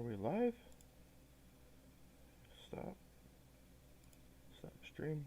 Are we live? Stop. Stop stream.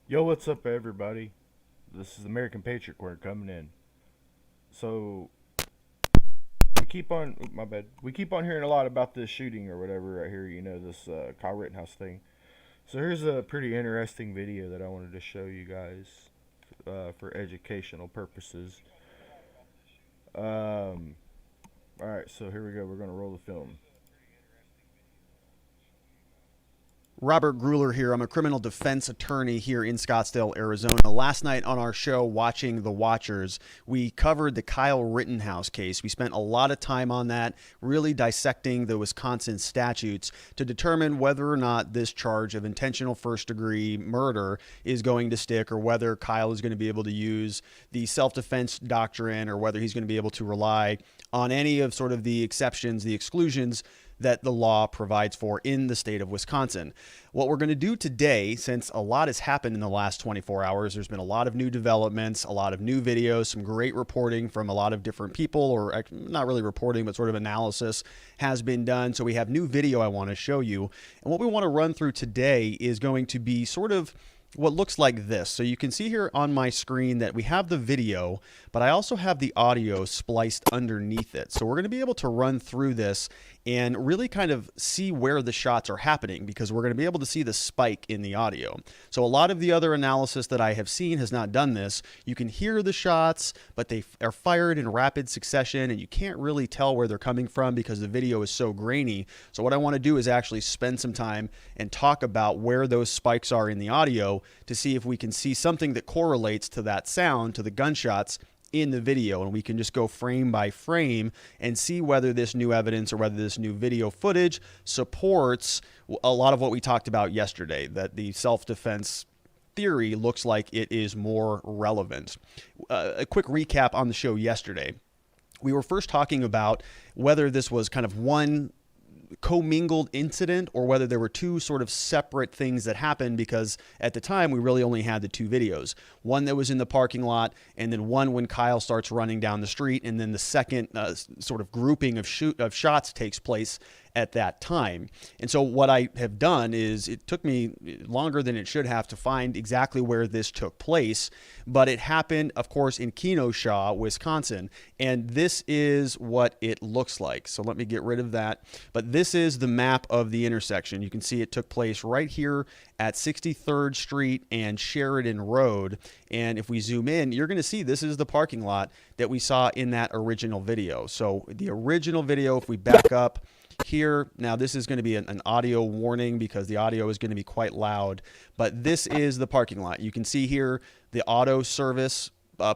Yo, what's up, everybody? This is American Patriot Corner coming in. So we keep on. My bad. We keep on hearing a lot about this shooting or whatever right here. You know, this Kyle Rittenhouse thing. So here's a pretty interesting video that I wanted to show you guys for educational purposes. All right, so here we go. We're gonna roll the film. Robert Gruler here. I'm a criminal defense attorney here in Scottsdale, Arizona. Last night on our show, Watching the Watchers, we covered the Kyle Rittenhouse case. We spent a lot of time on that, really dissecting the Wisconsin statutes to determine whether or not this charge of intentional first-degree murder is going to stick, or whether Kyle is going to be able to use the self-defense doctrine, or whether he's going to be able to rely on any of sort of the exceptions, the exclusions that the law provides for in the state of Wisconsin. What we're going to do today, since a lot has happened in the last 24 hours, there's been a lot of new developments, a lot of new videos, some great reporting from a lot of different people, or not really reporting, but sort of analysis has been done. So we have new video I want to show you. And what we want to run through today is going to be sort of what looks like this. So you can see here on my screen that we have the video, but I also have the audio spliced underneath it. So we're going to be able to run through this and really kind of see where the shots are happening, because we're going to be able to see the spike in the audio. So a lot of the other analysis that I have seen has not done this. You can hear the shots, but they are fired in rapid succession, and you can't really tell where they're coming from because the video is so grainy. So what I want to do is actually spend some time and talk about where those spikes are in the audio to see if we can see something that correlates to that sound, to the gunshots in the video, and we can just go frame by frame and see whether this new evidence or whether this new video footage supports a lot of what we talked about yesterday, that the self-defense theory looks like it is more relevant. A quick recap on the show yesterday. We were first talking about whether this was kind of one commingled incident or whether there were two sort of separate things that happened, because at the time we really only had the two videos, one that was in the parking lot and then one when Kyle starts running down the street, and then the second sort of grouping of shots takes place at that time. And so what I have done is, it took me longer than it should have to find exactly where this took place, but it happened, of course, in Kenosha, Wisconsin, and this is what it looks like. So let me get rid of that. But this is the map of the intersection. You can see it took place right here at 63rd Street and Sheridan Road. And if we zoom in, you're going to see this is the parking lot that we saw in that original video. So the original video, if we back up here, now this is going to be an audio warning because the audio is going to be quite loud, but this is the parking lot. You can see here the auto service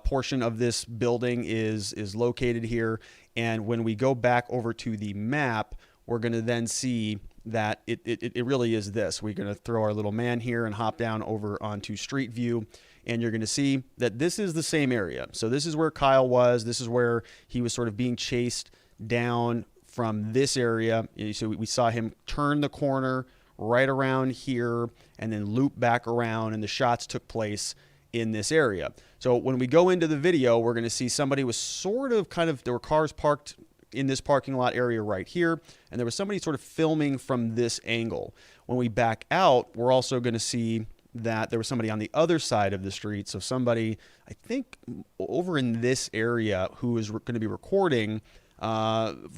portion of this building is located here. And when we go back over to the map, we're going to then see that it really is this. We're going to throw our little man here and hop down over onto Street View, and you're going to see that this is the same area. So this is where Kyle was. This is where he was sort of being chased down from this area. So we saw him turn the corner right around here and then loop back around, and the shots took place in this area. So when we go into the video, we're going to see somebody was sort of there were cars parked in this parking lot area right here, and there was somebody sort of filming from this angle. When we back out, we're also going to see that there was somebody on the other side of the street. So somebody, I think, over in this area who is going to be recording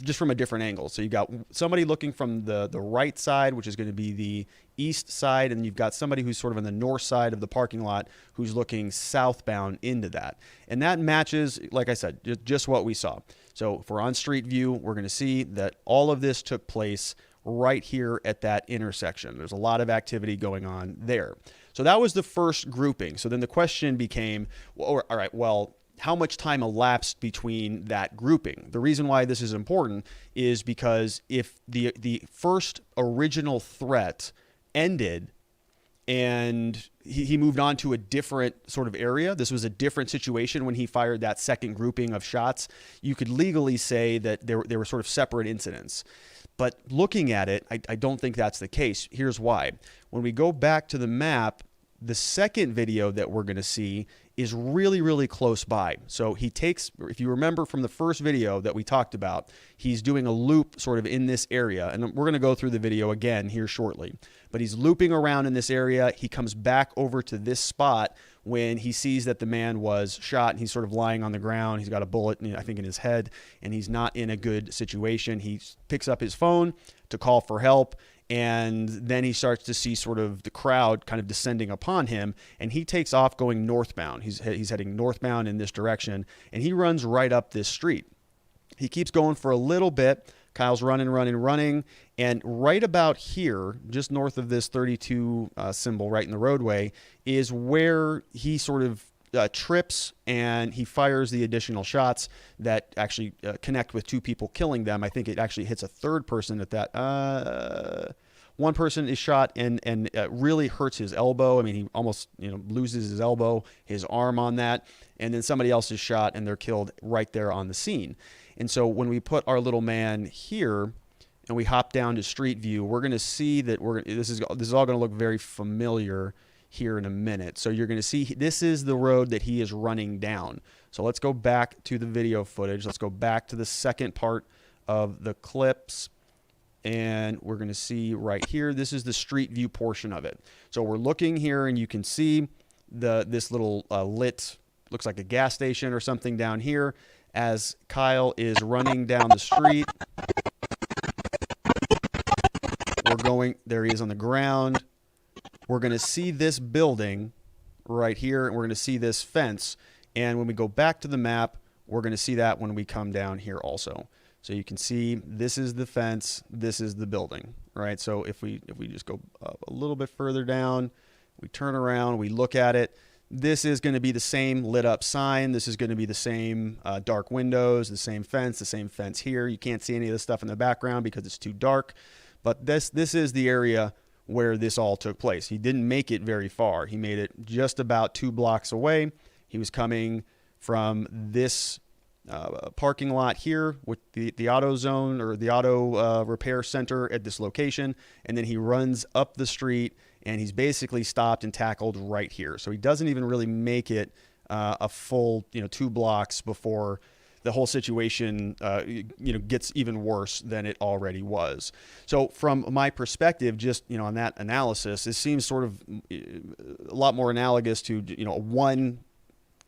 just from a different angle. So you got somebody looking from the right side, which is going to be the east side, and you've got somebody who's sort of on the north side of the parking lot who's looking southbound into that. And that matches, like I said, just what we saw. So if we're on street view, we're going to see that all of this took place right here at that intersection. There's a lot of activity going on there. So that was the first grouping. So then the question became, well, all right, well, how much time elapsed between that grouping? The reason why this is important is because if the first original threat ended and he moved on to a different sort of area, this was a different situation when he fired that second grouping of shots, you could legally say that they were sort of separate incidents. But looking at it, I don't think that's the case. Here's why. When we go back to the map, the second video that we're going to see is really, really close by. So he takes, if you remember from the first video that we talked about, he's doing a loop sort of in this area. And we're going to go through the video again here shortly. But he's looping around in this area. He comes back over to this spot when he sees that the man was shot and he's sort of lying on the ground. He's got a bullet, I think, in his head, and he's not in a good situation. He picks up his phone to call for help. And then he starts to see sort of the crowd kind of descending upon him, and he takes off going northbound. He's heading northbound in this direction, and he runs right up this street. He keeps going for a little bit. Kyle's running, and right about here, just north of this 32 symbol right in the roadway, is where he sort of trips, and he fires the additional shots that actually connect with two people, killing them. I think it actually hits a third person at that. One person is shot and really hurts his elbow. I mean, he almost loses his elbow, his arm on that. And then somebody else is shot and they're killed right there on the scene. And so when we put our little man here and we hop down to street view, we're going to see that this is all going to look very familiar here in a minute. So you're going to see this is the road that he is running down. So let's go back to the video footage. Let's go back to the second part of the clips. And we're going to see right here, this is the street view portion of it. So we're looking here and you can see this little lit, looks like a gas station or something down here as Kyle is running down the street. There he is on the ground. We're going to see this building right here, and we're going to see this fence. And when we go back to the map, we're going to see that when we come down here also. So you can see this is the fence, this is the building, right? So if we just go up a little bit further down, we turn around, we look at it, this is going to be the same lit up sign. This is going to be the same dark windows, the same fence here. You can't see any of the stuff in the background because it's too dark. But this is the area where this all took place. He didn't make it very far. He made it just about 2 blocks away. He was coming from this parking lot here with the auto zone or the auto repair center at this location. And then he runs up the street and he's basically stopped and tackled right here. So he doesn't even really make it a full 2 blocks before the whole situation gets even worse than it already was. So from my perspective, just on that analysis, it seems sort of a lot more analogous to one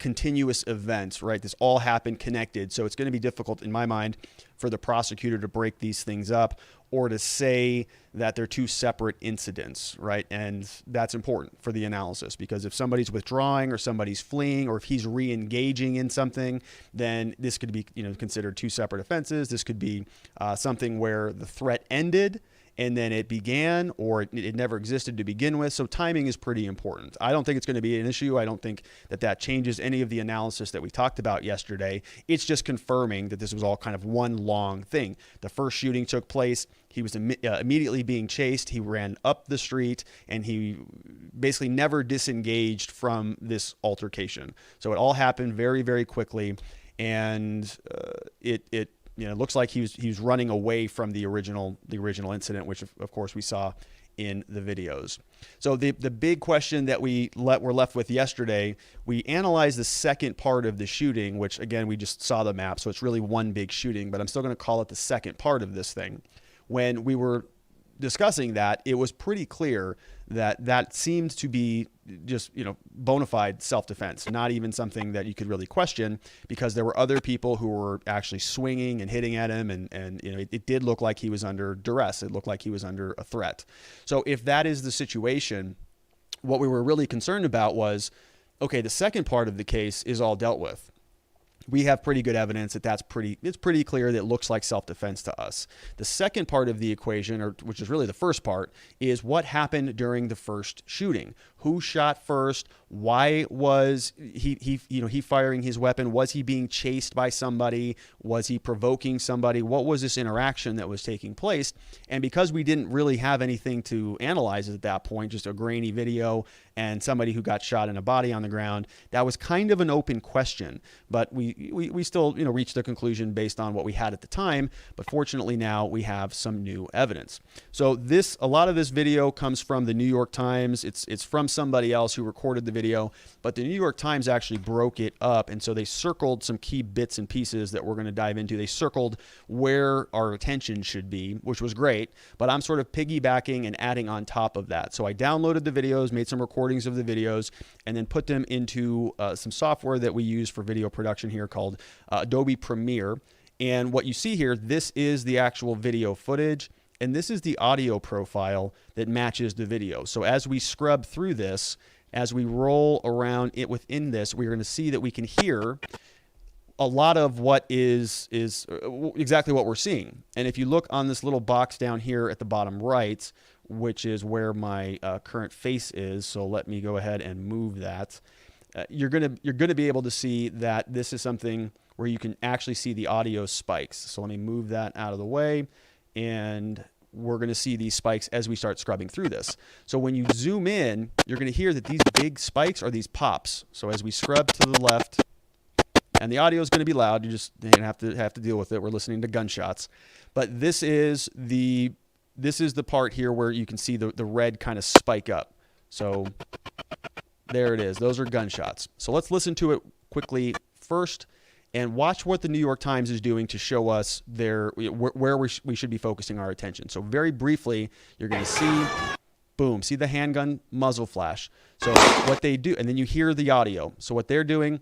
continuous event, right? This all happened connected. So it's going to be difficult in my mind for the prosecutor to break these things up or to say that they're 2 separate incidents, right? And that's important for the analysis because if somebody's withdrawing or somebody's fleeing or if he's re-engaging in something, then this could be considered 2 separate offenses. This could be something where the threat ended and then it began, or it never existed to begin with. So timing is pretty important. I don't think it's going to be an issue. I don't think that changes any of the analysis that we talked about yesterday. It's just confirming that this was all kind of one long thing. The first shooting took place. He was immediately being chased. He ran up the street, and he basically never disengaged from this altercation. So it all happened very, very quickly, and it looks like he was running away from the original incident, which of course we saw in the videos. So the big question that were left with yesterday, we analyzed the second part of the shooting, which again, we just saw the map, so it's really one big shooting, but I'm still going to call it the second part of this thing. When we were discussing that, it was pretty clear that seemed to be just, bona fide self-defense, not even something that you could really question, because there were other people who were actually swinging and hitting at him, and it did look like he was under duress. It looked like he was under a threat. So if that is the situation, what we were really concerned about was, okay, the second part of the case is all dealt with. We have pretty good evidence that it's pretty clear that it looks like self-defense to us. The second part of the equation, which is really the first part, is what happened during the first shooting. Who shot first? Why was he firing his weapon? Was he being chased by somebody? Was he provoking somebody? What was this interaction that was taking place? And because we didn't really have anything to analyze at that point, just a grainy video and somebody who got shot in a body on the ground, that was kind of an open question. But we still reached a conclusion based on what we had at the time. But fortunately now we have some new evidence. So a lot of this video comes from the New York Times. It's from somebody else who recorded the video, but the New York Times actually broke it up, and so they circled some key bits and pieces that we're going to dive into. They circled where our attention should be, which was great, but I'm sort of piggybacking and adding on top of that. So I downloaded the videos, made some recordings of the videos, and then put them into some software that we use for video production here called Adobe Premiere. And what you see here, this is the actual video footage, and this is the audio profile that matches the video. So as we scrub through this, as we roll around it within this, we're going to see that we can hear a lot of what is exactly what we're seeing. And if you look on this little box down here at the bottom right, which is where my current face is, so let me go ahead and move that. You're gonna be able to see that this is something where you can actually see the audio spikes. So let me move that out of the way. And we're going to see these spikes as we start scrubbing through this. So when you zoom in, you're going to hear that these big spikes are these pops. So as we scrub to the left, and the audio is going to be loud, you're going to have to deal with it. We're listening to gunshots. But this is the part here where you can see the red kind of spike up. So there it is. Those are gunshots. So let's listen to it quickly first, and watch what the New York Times is doing to show us where we should be focusing our attention. So very briefly, you're going to see, boom, see the handgun muzzle flash. So what they do, and then you hear the audio. So what they're doing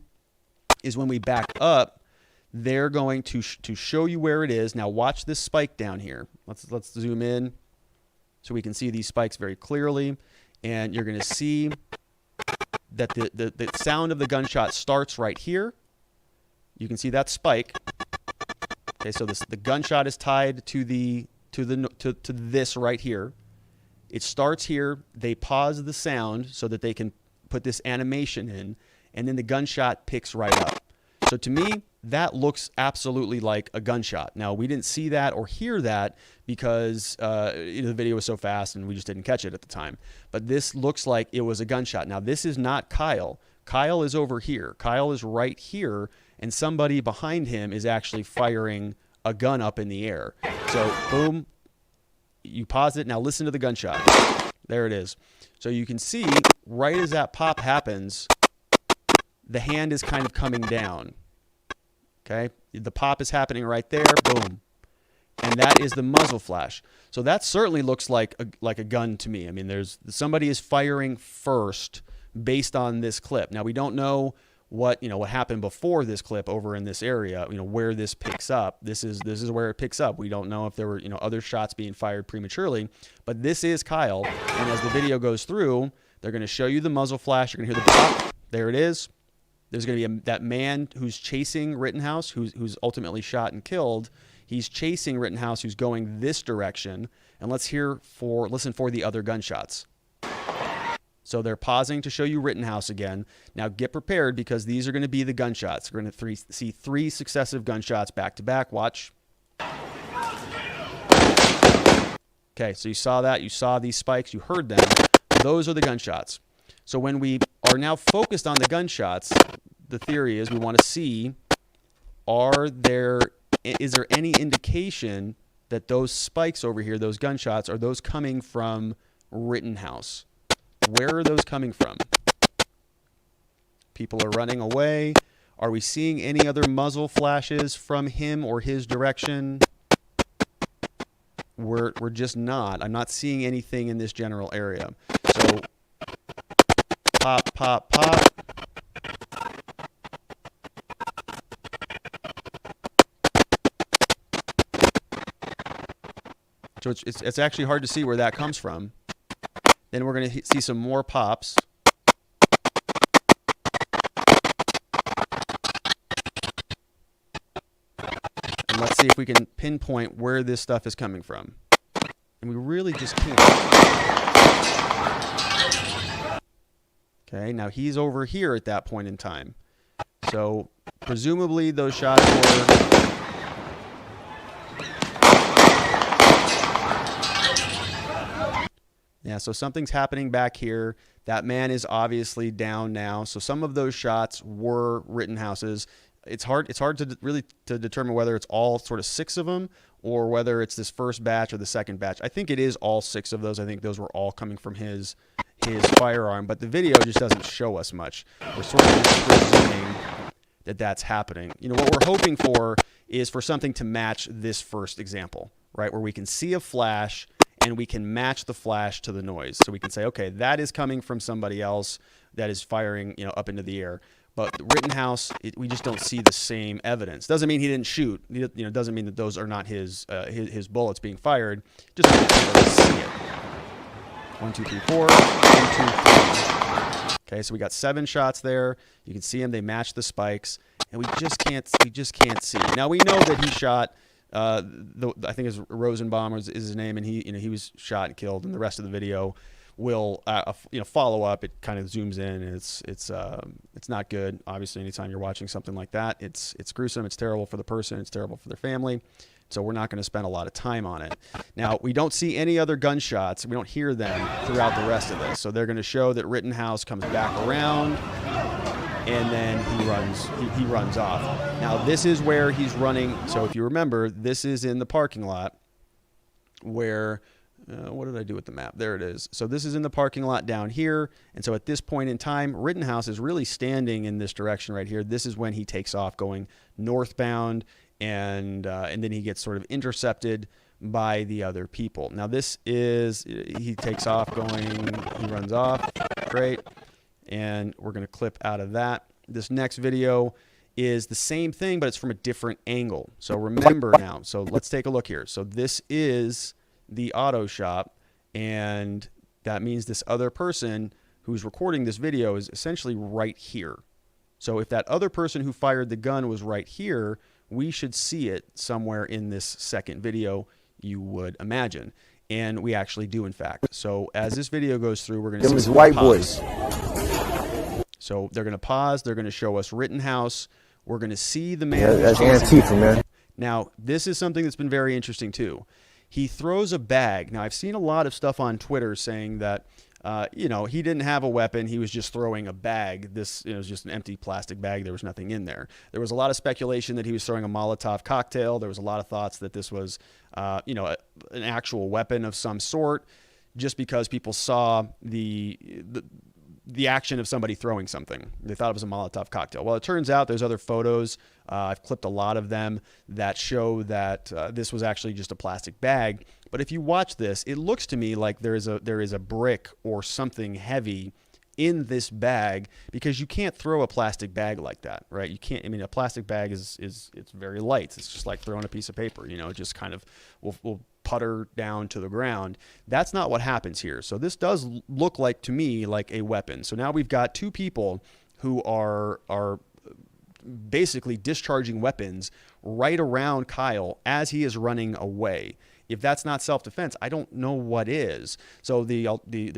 is when we back up, they're going to show you where it is. Now watch this spike down here. Let's zoom in so we can see these spikes very clearly. And you're going to see that the sound of the gunshot starts right here. You can see that spike. Okay, so the gunshot is tied to this right here. It starts here. They pause the sound so that they can put this animation in, and then the gunshot picks right up. So to me, that looks absolutely like a gunshot. Now, we didn't see that or hear that because the video was so fast and we just didn't catch it at the time. But this looks like it was a gunshot. Now, this is not Kyle. Kyle is over here. Kyle is right here, and somebody behind him is actually firing a gun up in the air. So, boom, you pause it. Now listen to the gunshot. There it is. So you can see right as that pop happens, the hand is kind of coming down. Okay? The pop is happening right there. Boom. And that is the muzzle flash. So that certainly looks like a gun to me. I mean, somebody is firing first based on this clip. Now we don't know what happened before this clip over in this area, where this picks up. This is where it picks up. We don't know if there were, other shots being fired prematurely, but this is Kyle. And as the video goes through, they're going to show you the muzzle flash. You're going to hear the pop. There it is. There's going to be that man who's chasing Rittenhouse, who's ultimately shot and killed. He's chasing Rittenhouse, who's going this direction. And let's listen for the other gunshots. So they're pausing to show you Rittenhouse again. Now get prepared because these are going to be the gunshots. We're going to see three successive gunshots back to back. Watch. Okay, so you saw that. You saw these spikes. You heard them. Those are the gunshots. So when we are now focused on the gunshots, the theory is we want to see, is there any indication that those spikes over here, those gunshots, are those coming from Rittenhouse. Where are those coming from? People are running away. Are we seeing any other muzzle flashes from him or his direction? We're just not. I'm not seeing anything in this general area. So pop, pop, pop. So it's actually hard to see where that comes from. Then we're going to see some more pops. And let's see if we can pinpoint where this stuff is coming from. And we really just can't. Okay, now he's over here at that point in time. So presumably those shots were... Yeah, so something's happening back here. That man is obviously down now. So some of those shots were Rittenhouse's. It's hard to really to determine whether it's all sort of 6 of them or whether it's this first batch or the second batch. I think it is all 6 of those. I think those were all coming from his firearm, but the video just doesn't show us much. We're sort of just presuming that that's happening. You know, what we're hoping for is for something to match this first example, right? Where we can see a flash and we can match the flash to the noise. So we can say, okay, that is coming from somebody else that is firing, you know, up into the air. But Rittenhouse, we just don't see the same evidence. Doesn't mean he didn't shoot. You know, doesn't mean that those are not his bullets being fired. Just means we don't see it. 1, 2, 3, 4. 1, 2, 3. Okay, so we got 7 shots there. You can see them. They match the spikes, and we just can't see. Now we know that he shot. I think it's Rosenbaum is his name, and he was shot and killed. And the rest of the video will follow up. It kind of zooms in, and it's not good. Obviously, anytime you're watching something like that, it's gruesome. It's terrible for the person. It's terrible for their family. So we're not going to spend a lot of time on it. Now, we don't see any other gunshots. We don't hear them throughout the rest of this. So they're going to show that Rittenhouse comes back around, and then he runs off. Now, this is where he's running. So if you remember, this is in the parking lot where... what did I do with the map? There it is. So this is in the parking lot down here. And so at this point in time, Rittenhouse is really standing in this direction right here. This is when he takes off going northbound, and then he gets sort of intercepted by the other people. Now he takes off going, he runs off. Great. And we're going to clip out of that. This next video is the same thing, but it's from a different angle. So remember now. So let's take a look here. So this is the auto shop, and that means this other person who's recording this video is essentially right here. So if that other person who fired the gun was right here, we should see it somewhere in this second video, you would imagine. And we actually do, in fact. So as this video goes through, we're going to see some white boys. So they're going to pause. They're going to show us Rittenhouse. We're going to see the man. Yeah, that's Antifa, man. Now, this is something that's been very interesting, too. He throws a bag. Now, I've seen a lot of stuff on Twitter saying that, he didn't have a weapon. He was just throwing a bag. This was just an empty plastic bag. There was nothing in there. There was a lot of speculation that he was throwing a Molotov cocktail. There was a lot of thoughts that this was, an actual weapon of some sort, just because people saw the action of somebody throwing something. They thought it was a Molotov cocktail. Well, it turns out there's other photos. I've clipped a lot of them that show that this was actually just a plastic bag. But if you watch this, it looks to me like there is a brick or something heavy in this bag, because you can't throw a plastic bag like that, right? You can't. I mean, a plastic bag is it's very light. It's just like throwing a piece of paper. It just kind of will putter down to the ground. That's not what happens here. So this does look like, to me, like a weapon. So now we've got 2 people who are basically discharging weapons right around Kyle as he is running away. If that's not self-defense, I don't know what is. So the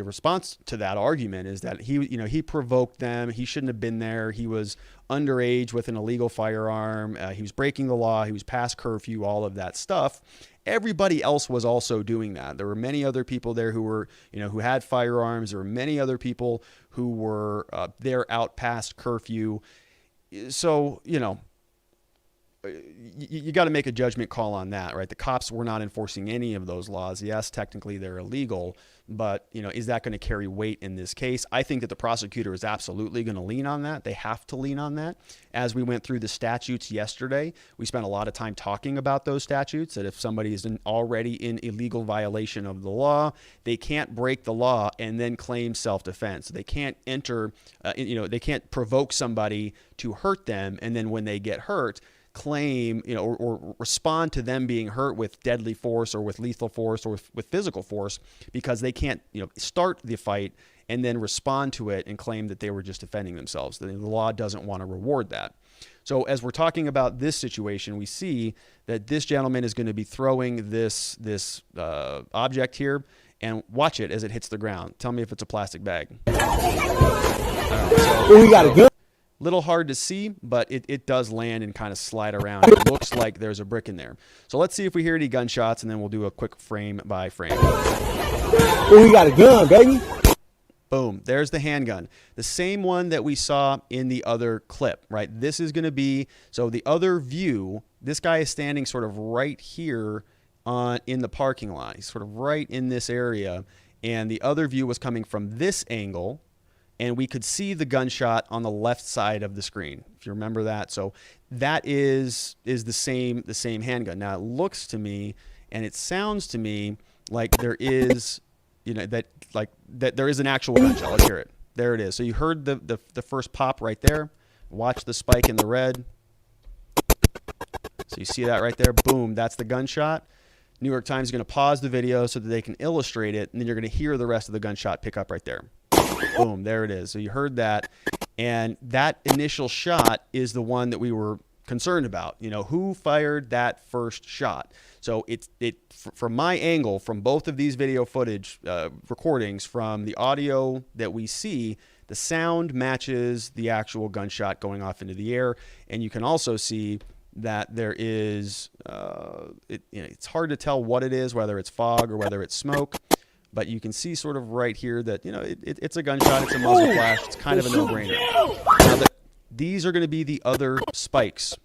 response to that argument is that he provoked them. He shouldn't have been there. He was underage with an illegal firearm. He was breaking the law. He was past curfew. All of that stuff. Everybody else was also doing that. There were many other people there who were, who had firearms. There were many other people who were there out past curfew. So, you got to make a judgment call on that, right? The cops were not enforcing any of those laws. Yes, technically they're illegal, but is that going to carry weight in this case? I think that the prosecutor is absolutely going to lean on that. They have to lean on that. As we went through the statutes yesterday, we spent a lot of time talking about those statutes, that if somebody is already in illegal violation of the law, they can't break the law and then claim self-defense. They can't they can't provoke somebody to hurt them, and then when they get hurt, claim, or respond to them being hurt with deadly force or with lethal force or with physical force, because they can't, start the fight and then respond to it and claim that they were just defending themselves. The law doesn't want to reward that. So as we're talking about this situation, we see that this gentleman is going to be throwing this object here, and watch it as it hits the ground. Tell me if it's a plastic bag. We got a gun. Little hard to see, but it does land and kind of slide around. It looks like there's a brick in there. So let's see if we hear any gunshots, and then we'll do a quick frame by frame. We got a gun, baby. Boom. There's the handgun. The same one that we saw in the other clip, right? This is going to be, so the other view, this guy is standing sort of right here in the parking lot. He's sort of right in this area. And the other view was coming from this angle, and we could see the gunshot on the left side of the screen, if you remember that. So that is the same handgun. Now it looks to me and it sounds to me like there is, that there is an actual gunshot. Let's hear it. There it is. So you heard the first pop right there. Watch the spike in the red. So you see that right there. Boom, that's the gunshot. New York Times is going to pause the video so that they can illustrate it, and then you're going to hear the rest of the gunshot pick up right there. Boom, there it is. So you heard that, and that initial shot is the one that we were concerned about. Who fired that first shot? So from my angle, from both of these video footage recordings, from the audio that we see, the sound matches the actual gunshot going off into the air, and you can also see that there is it's hard to tell what it is, whether it's fog or whether it's smoke. But you can see sort of right here that, it's a gunshot, it's a muzzle flash, it's kind of a no-brainer. Now, these are going to be the other spikes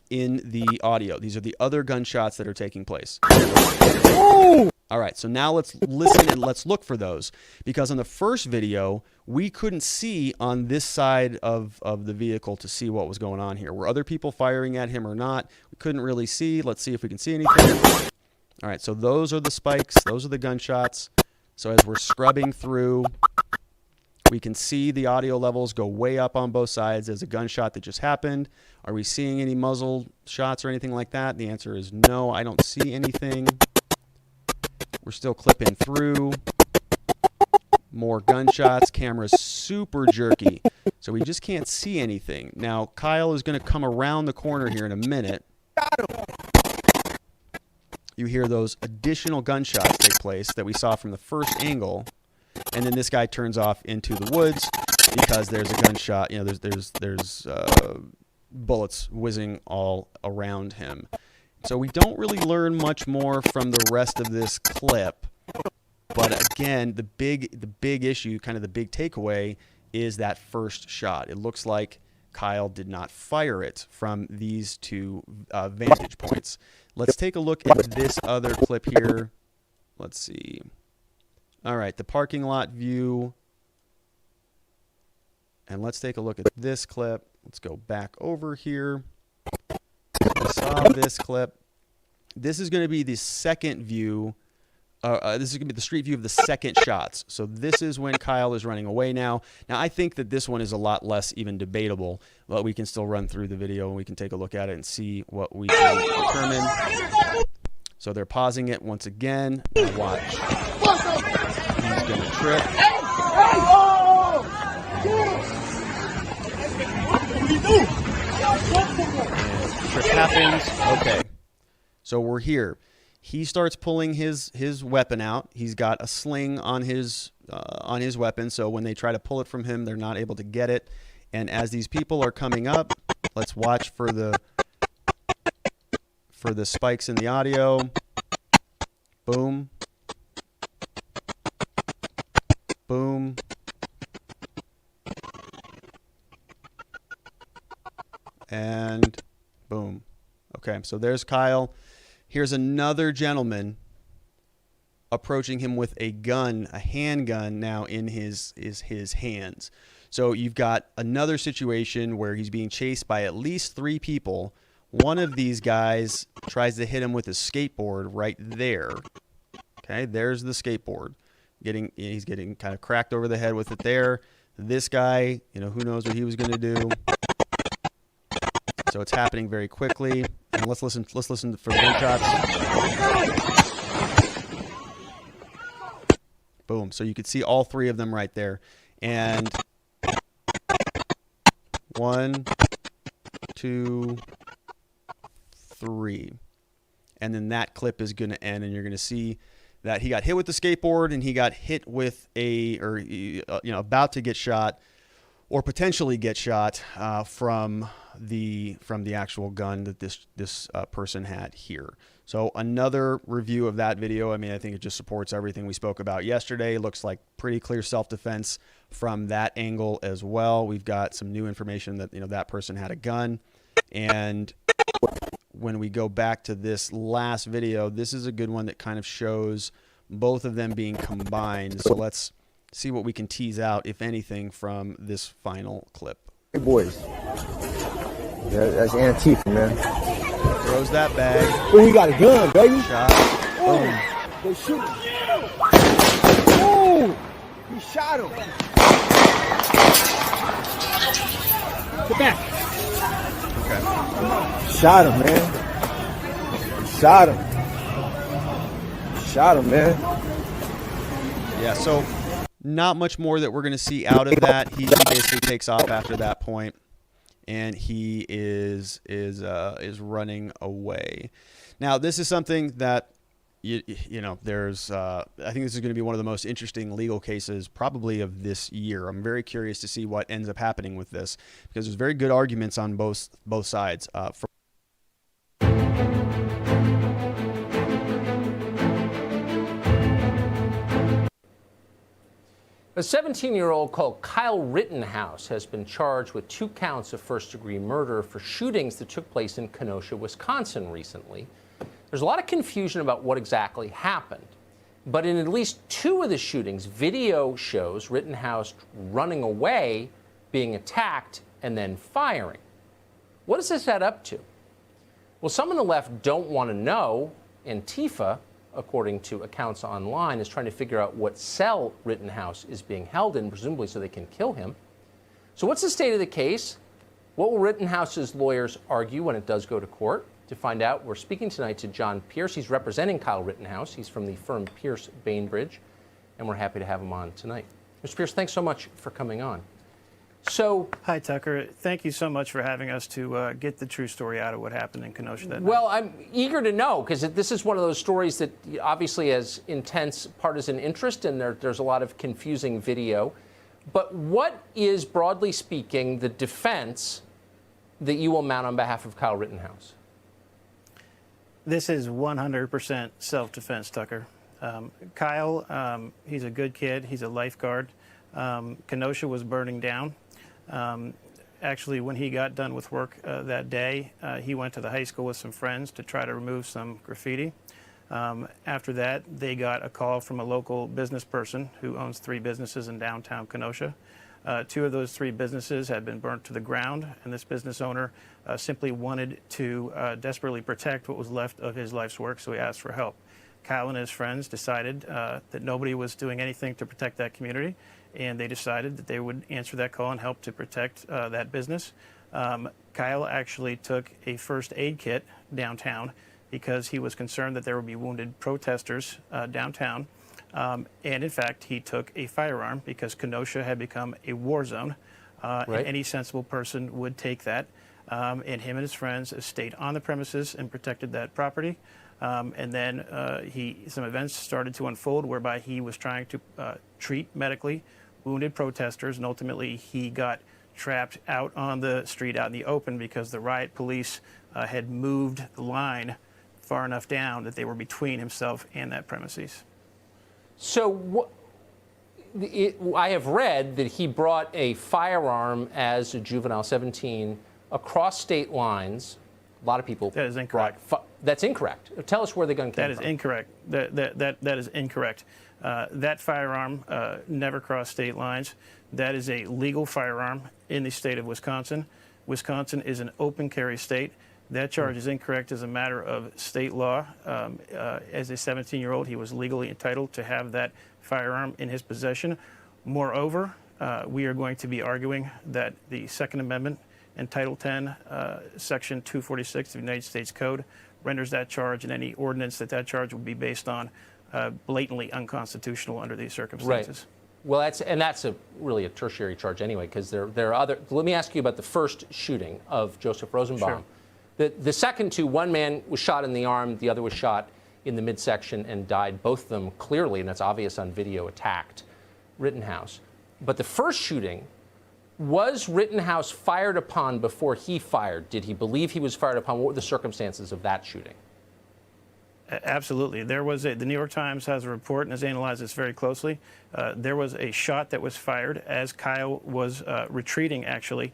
in the audio. These are the other gunshots that are taking place. All right, so now let's listen and let's look for those. Because on the first video, we couldn't see on this side of the vehicle to see what was going on here. Were other people firing at him or not? We couldn't really see. Let's see if we can see anything. All right, so those are the spikes. Those are the gunshots. So as we're scrubbing through, we can see the audio levels go way up on both sides. There's a gunshot that just happened. Are we seeing any muzzle shots or anything like that? The answer is no, I don't see anything. We're still clipping through. More gunshots. Camera's super jerky, so we just can't see anything. Now, Kyle is going to come around the corner here in a minute. You hear those additional gunshots take place that we saw from the first angle, and then this guy turns off into the woods because there's a gunshot. There's bullets whizzing all around him. So we don't really learn much more from the rest of this clip. But again, the big issue, kind of the big takeaway, is that first shot. It looks like Kyle did not fire it from these two vantage points. Let's take a look at this other clip here. Let's see. All right, the parking lot view. And let's take a look at this clip. Let's go back over here. We saw this clip. This is going to be the second view. This is going to be the street view of the second shots. So this is when Kyle is running away now. Now, I think that this one is a lot less even debatable, but we can still run through the video and we can take a look at it and see what we can determine. So they're pausing it once again. Now watch. He's going to trip. And trip happens. Okay. So we're here. He starts pulling his weapon out. He's got a sling on his weapon, so when they try to pull it from him, they're not able to get it. And as these people are coming up, let's watch for the spikes in the audio. Boom. Boom. And boom. Okay, so there's Kyle. Here's another gentleman approaching him with a gun, a handgun now in his hands. So you've got another situation where he's being chased by at least 3 people. One of these guys tries to hit him with a skateboard right there. Okay, there's the skateboard. He's getting kind of cracked over the head with it there. This guy, who knows what he was going to do. So it's happening very quickly. And let's listen for the gunshots. Boom. So you could see all 3 of them right there. And 1, 2, 3. And then that clip is going to end, and you're going to see that he got hit with the skateboard, and he got hit with about to get shot, or potentially get shot from the actual gun that this person had here. So another review of that video. I mean, I think it just supports everything we spoke about yesterday. It looks like pretty clear self-defense from that angle as well. We've got some new information that that person had a gun, and when we go back to this last video, this is a good one that kind of shows both of them being combined. So let's see what we can tease out, if anything, from this final clip. Hey, boys. Yeah, that's Antifa, man. Throws that bag. Oh, he got a gun, baby. Shot. Boom. They shoot him. Oh, he shot him. Get back. Okay. Shot him, man. Shot him. Shot him, man. Yeah, so not much more that we're going to see out of that. He basically takes off after that point, and he is running away. Now, this is something that there's I think this is going to be one of the most interesting legal cases probably of this year. I'm very curious to see what ends up happening with this, because there's very good arguments on both sides. A 17-year-old called Kyle Rittenhouse has been charged with 2 counts of first-degree murder for shootings that took place in Kenosha, Wisconsin recently. There's a lot of confusion about what exactly happened. But in at least 2 of the shootings, video shows Rittenhouse running away, being attacked, and then firing. What does this add up to? Well, some on the left don't want to know. Antifa, according to accounts online, is trying to figure out what cell Rittenhouse is being held in, presumably so they can kill him. So what's the state of the case? What will Rittenhouse's lawyers argue when it does go to court? To find out, we're speaking tonight to John Pierce. He's representing Kyle Rittenhouse. He's from the firm Pierce Bainbridge, and we're happy to have him on tonight. Mr. Pierce, thanks so much for coming on. So, hi, Tucker. Thank you so much for having us to get the true story out of what happened in Kenosha that night. Well, I'm eager to know, because this is one of those stories that obviously has intense partisan interest, and there's a lot of confusing video. But what is, broadly speaking, the defense that you will mount on behalf of Kyle Rittenhouse? This is 100% self-defense, Tucker. Kyle, he's a good kid. He's a lifeguard. Kenosha was burning down. Actually, when he got done with work that day, he went to the high school with some friends to try to remove some graffiti. After that, they got a call from a local business person who owns 3 businesses in downtown Kenosha. 2 of those 3 businesses had been burnt to the ground, and this business owner simply wanted to desperately protect what was left of his life's work, so he asked for help. Kyle and his friends decided that nobody was doing anything to protect that community, and they decided that they would answer that call and help to protect that business. Kyle actually took a first aid kit downtown because he was concerned that there would be wounded protesters downtown. And in fact, he took a firearm because Kenosha had become a war zone. Right. And any sensible person would take that. And him and his friends stayed on the premises and protected that property. And then some events started to unfold whereby he was trying to treat medically wounded protesters, and ultimately he got trapped out on the street, out in the open, because the riot police had moved the line far enough down that they were between himself and that premises. So I have read that he brought a firearm as a juvenile, 17, across state lines, A lot of people. That is incorrect. That's incorrect. Tell us where the gun came That is from. incorrect. That is incorrect. That firearm never crossed state lines. That is a legal firearm in the state of Wisconsin. Wisconsin is an open carry state. That charge is incorrect as a matter of state law. As a 17-year-old, he was legally entitled to have that firearm in his possession. Moreover, we are going to be arguing that the Second Amendment and Title 10, Section 246 of the United States Code renders that charge and any ordinance that charge would be based on blatantly unconstitutional under these circumstances. Right. Well, that's really a tertiary charge anyway, because there are other. Let me ask you about the first shooting of Joseph Rosenbaum. Sure. The second two, one man was shot in the arm, the other was shot in the midsection and died. Both of them clearly, and that's obvious on video, attacked Rittenhouse. But the first shooting, was Rittenhouse fired upon before he fired? Did he believe he was fired upon? What were the circumstances of that shooting? Absolutely. The New York Times has a report and has analyzed this very closely. There was a shot that was fired as Kyle was retreating, actually,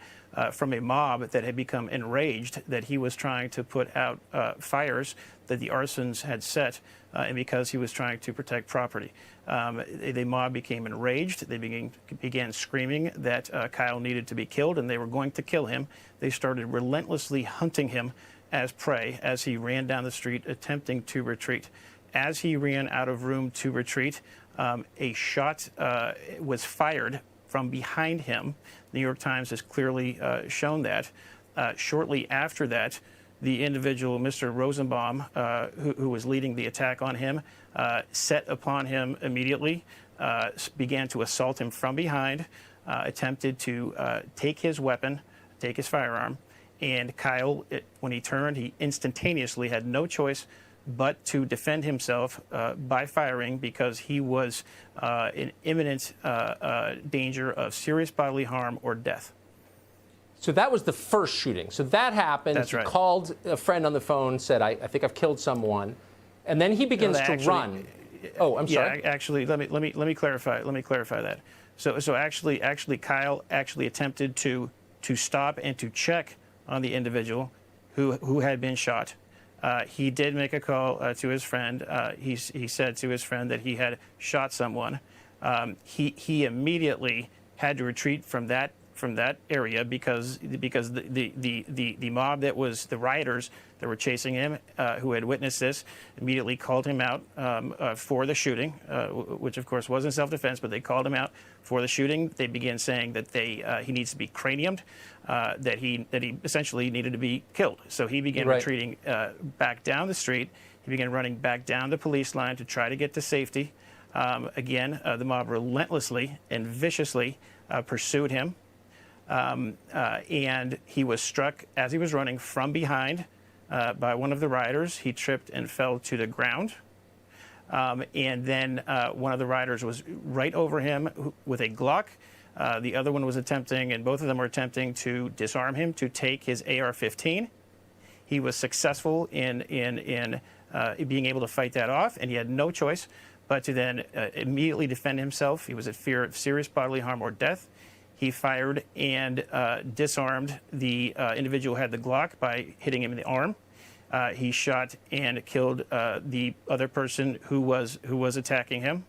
from a mob that had become enraged that he was trying to put out fires that the arsons had set, and because he was trying to protect property. The mob became enraged. They began screaming that Kyle needed to be killed, and they were going to kill him. They started relentlessly hunting him as prey as he ran down the street attempting to retreat. As he ran out of room to retreat, a shot was fired from behind him. The New York Times has clearly shown that. Shortly after that, the individual, Mr. Rosenbaum, who was leading the attack on him, set upon him immediately, began to assault him from behind, attempted to take his weapon, take his firearm, and Kyle, when he turned, he instantaneously had no choice but to defend himself by firing because he was in imminent danger of serious bodily harm or death. So that was the first shooting. So that happened. That's right. He called a friend on the phone, said, I think I've killed someone. And then he begins to run. Oh, I'm sorry. Yeah, actually, let me clarify. Let me clarify that. So actually, Kyle actually attempted to stop and to check on the individual who had been shot. He did make a call to his friend. He said to his friend that he had shot someone. He immediately had to retreat from that area because the mob that was the rioters that were chasing him, who had witnessed this, immediately called him out for the shooting, which of course wasn't self-defense, but they called him out for the shooting. They began saying that he needs to be craniumed, that he essentially needed to be killed. So he began retreating back down the street. He began running back down the police line to try to get to safety. Again, the mob relentlessly and viciously pursued him. And he was struck as he was running from behind by one of the rioters. He tripped and fell to the ground. And then one of the rioters was right over him with a Glock. The other one was attempting, and both of them were attempting to disarm him, to take his AR-15. He was successful in being able to fight that off, and he had no choice but to then immediately defend himself. He was at fear of serious bodily harm or death. He fired and disarmed the individual who had the Glock by hitting him in the arm. He shot and killed the other person who was attacking him.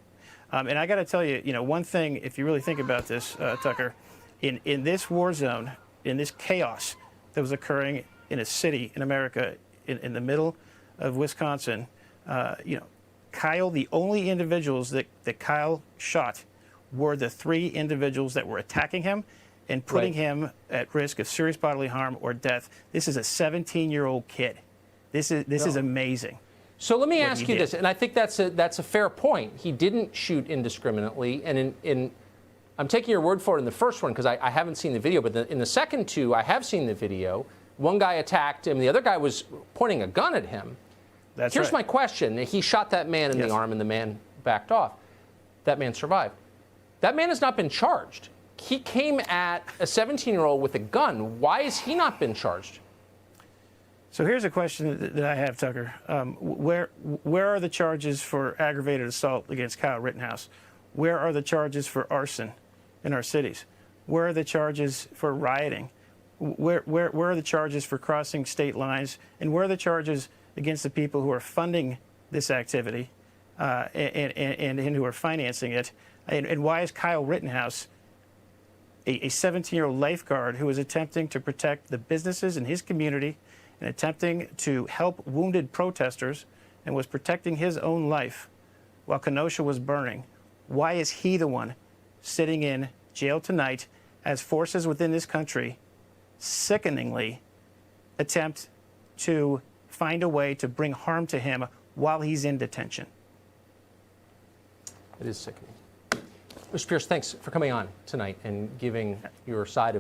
And I got to tell you, one thing, if you really think about this, Tucker, in this war zone, in this chaos that was occurring in a city in America, in the middle of Wisconsin, Kyle, the only individuals that Kyle shot were the three individuals that were attacking him and putting him at risk of serious bodily harm or death. This is a 17-year-old kid. This is amazing. So let me ask you this, and I think that's a fair point. He didn't shoot indiscriminately, and I'm taking your word for it in the first one because I haven't seen the video, but in the second two, I have seen the video. One guy attacked him, the other guy was pointing a gun at him. Here's my question. He shot that man in the arm, and the man backed off. That man survived. That man has not been charged. He came at a 17-year-old with a gun. Why has he not been charged? So here's a question that I have, Tucker. Where are the charges for aggravated assault against Kyle Rittenhouse? Where are the charges for arson in our cities? Where are the charges for rioting? Where are the charges for crossing state lines, and where are the charges against the people who are funding this activity and who are financing it? And why is Kyle Rittenhouse, a 17-year-old lifeguard who is attempting to protect the businesses in his community and attempting to help wounded protesters and was protecting his own life while Kenosha was burning, why is he the one sitting in jail tonight as forces within this country sickeningly attempt to find a way to bring harm to him while he's in detention? It is sickening. Mr. Pierce, thanks for coming on tonight and giving your side of